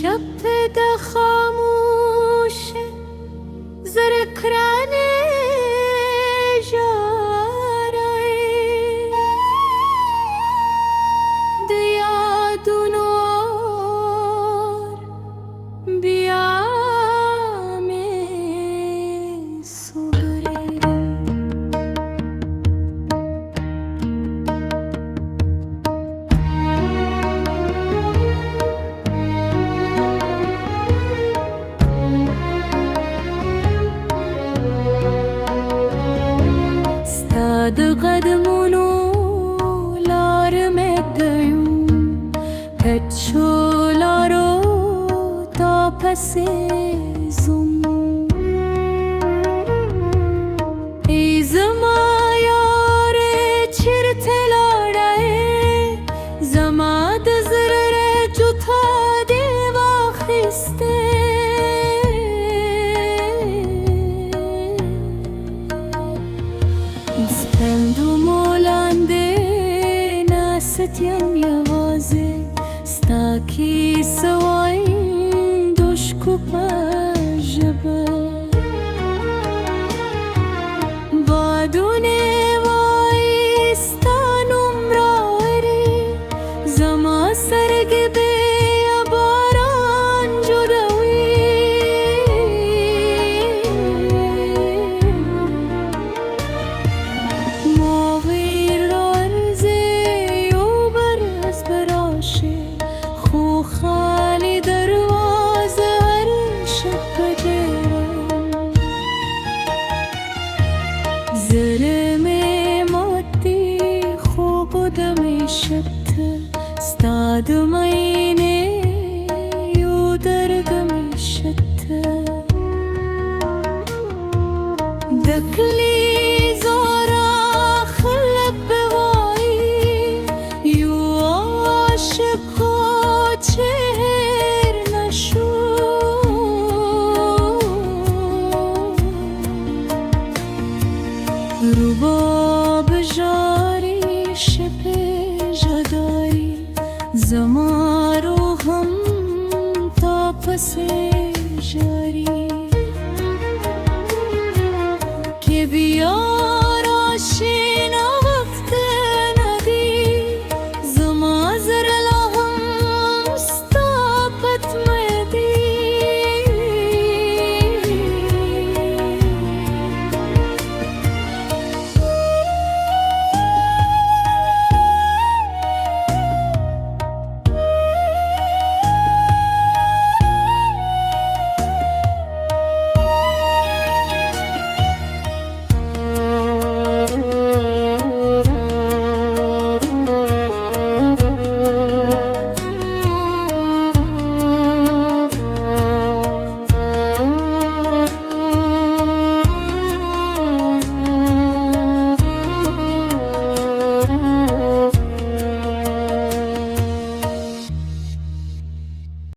شب خاموش زرکران جاره دیا دونور بیا می سوگره د قدمونو لار مې دیم کچو لارو تا پسې زوم ای زما یارې چیرته لاړې زما د زړه جوتا دې واخیستې سپندومو لاندې ناست یم یوازې ستا کیسه وایم د اوښکو په ژبه بادونه وایي ستا نوم راوړي زما سترګې بې باران جوړوي خالی دروازه هر شب بدرم زرم ماتی خوب دمی شبته ستاد مینه یو درگمی شته دکلی زارا خلق بوایی یو عاشق چهر نشو رباب جاری شب جدایی زما روحم تا پس